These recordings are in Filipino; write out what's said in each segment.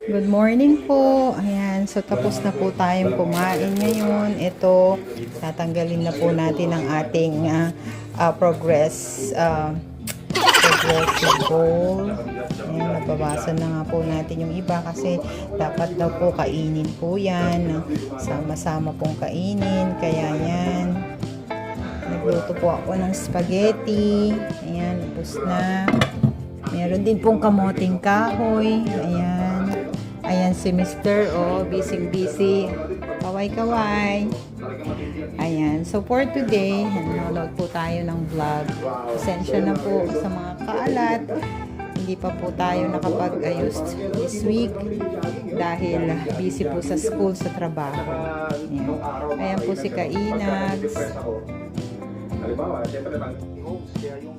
Good morning po. Ayan, so tapos na po tayong kumain ngayon. Ito, tatanggalin na po natin ang ating progressive bowl. Ayan, nababasa na nga po natin yung iba kasi dapat daw po kainin po yan. Sama-sama pong kainin. Kaya yan, nagluto po ako ng spaghetti. Ayan, ubos na. Meron din pong kamoting kahoy. Ayan. Ayan si Mr. O, busy. Kaway-kaway. Ayan. So for today, nanonood po tayo ng vlog. Pasensya na po sa mga kaalat. Hindi pa po tayo nakapag-ayos this week dahil busy po sa school, sa trabaho. Ayan. Ayan po si Kainags. Halimbawa, siyempre naman, host, kaya yung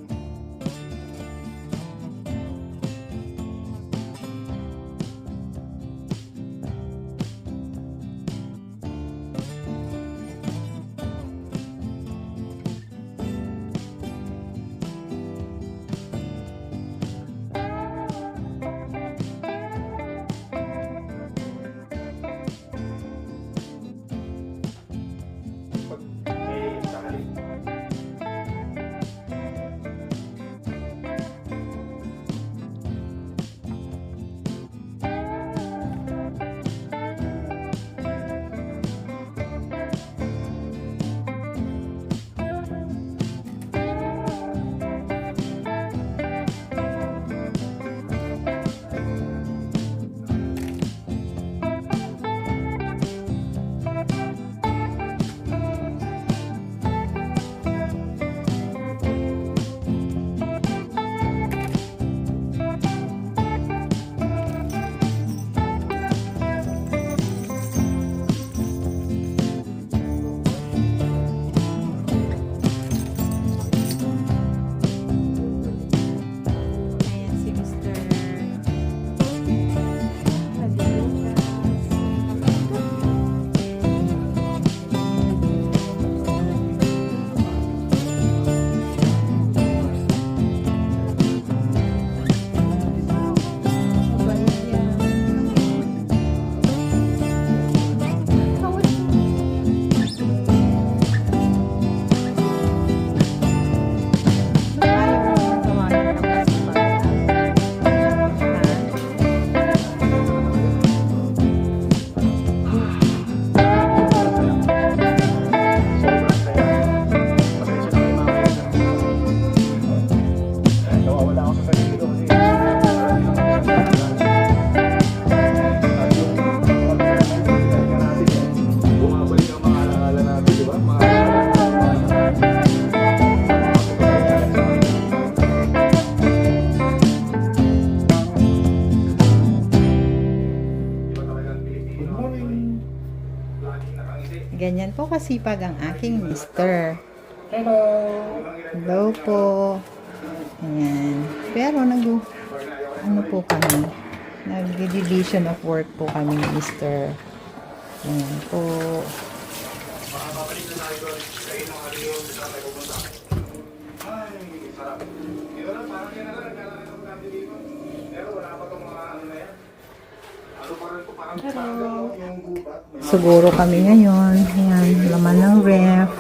Ganyan po kasipag ang aking mister. hello! Hello po. Ayan. Pero ano po kami? Nag-division of work po kami, mister. Ayan po. Hello. Siguro kami ngayon. Ayan, laman ng ref.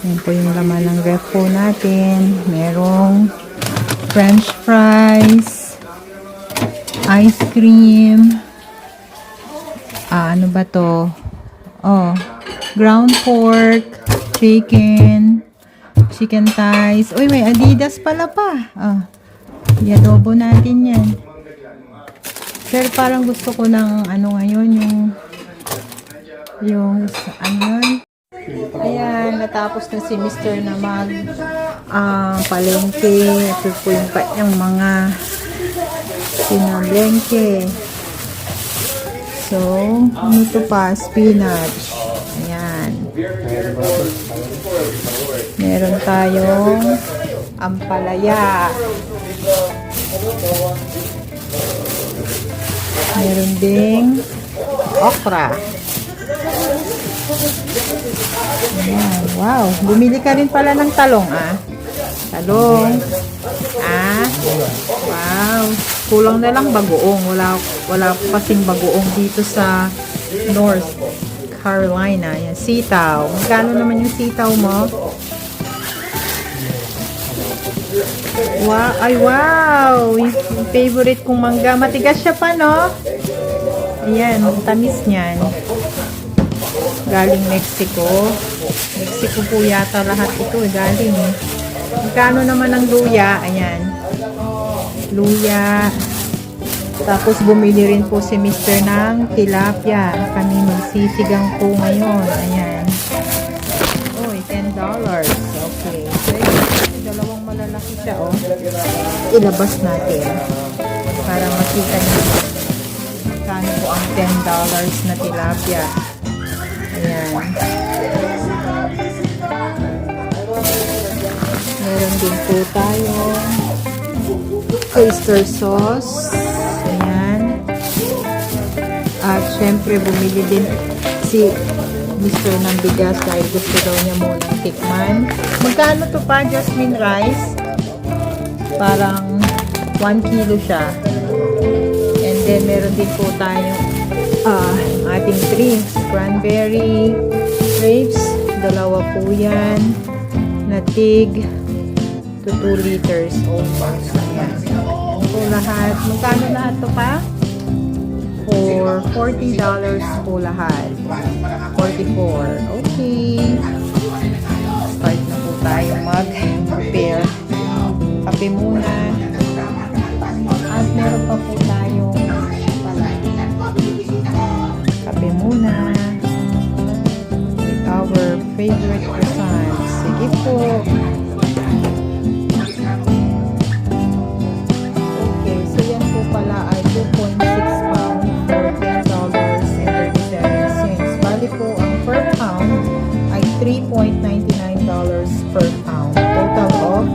Ayan po yung laman ng ref po natin. Merong french fries, ice cream, ano ba to? Oh, ground pork, chicken thighs. Uy, may Adidas pala pa. I-adobo natin yan. Pero parang gusto ko ng ano ngayon, yung ano yun. Ayan, natapos na si Mr. na palengke. Ito po yung mga pinablengke. So, ano to pa? Spinach. Ayan. Meron tayong ampalaya. Meron ding okra. Ayan, wow. Bumili ka rin pala ng talong, Talong. Wow. Kulang na lang bagoong. Wala kasing bagoong dito sa North Carolina. Yan, sitaw. Magkano naman yung sitaw mo? Wow, ay wow! Yung favorite kong mangga. Matigas siya pa, no? Ayan, ang tamis niyan. Galing Mexico. Mexico po yata lahat ito. Galing. Magkano naman ang luya? Ayan. Luya. Tapos bumili rin po si Mr. ng tilapia. Kami magsisigang po ngayon. Ayan. Uy, $10. Okay. So, dalawang malalaki siya, oh. Ilabas natin. Para makita niyo kano po ang $10 na tilapia. Ayan. Meron din po tayong oyster sauce. Ayan. At syempre bumili din si Mr. ng bigas dahil gusto daw niya munang tikman. Magkano to pa, Jasmine rice? Parang 1 kilo siya. And then meron din po tayong ating drinks. Cranberry, grapes, dalawa po yan. Na tig to 2 liters almost. Ayan. So lahat. Magkano lahat to pa? For $40 po lahat. 44. Okay. Start na po tayo mag-prepare. Kape muna. At meron pa po tayong kape muna. With our favorite croissants. Sige po. Okay. So yan po pala ay 2.6 pounds for $10.37. Bali po ang per pound ay $3.99 per pound. Total of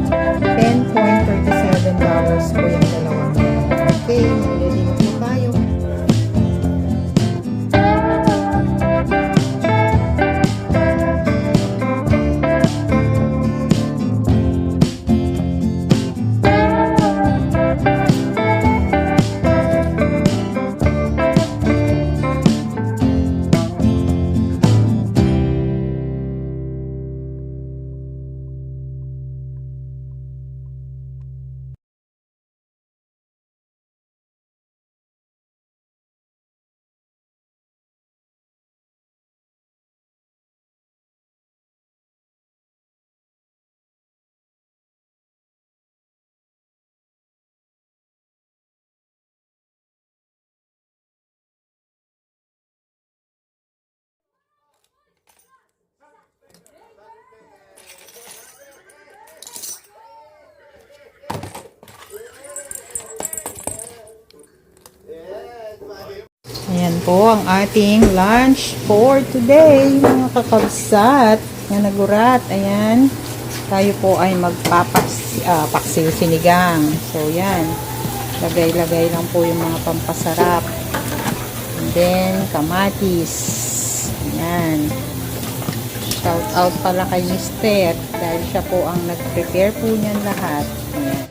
$10.37 po yung dalawang. Okay, ready na po tayo. Ayan po ang ating lunch for today, mga kakabsat na nagurat. Ayan, tayo po ay magpapaksiw sinigang. So, yan. Lagay-lagay lang po yung mga pampasarap. And then, kamatis. Ayan. Shout out pala kay Mister dahil siya po ang nag-prepare po niyan lahat. Ayan.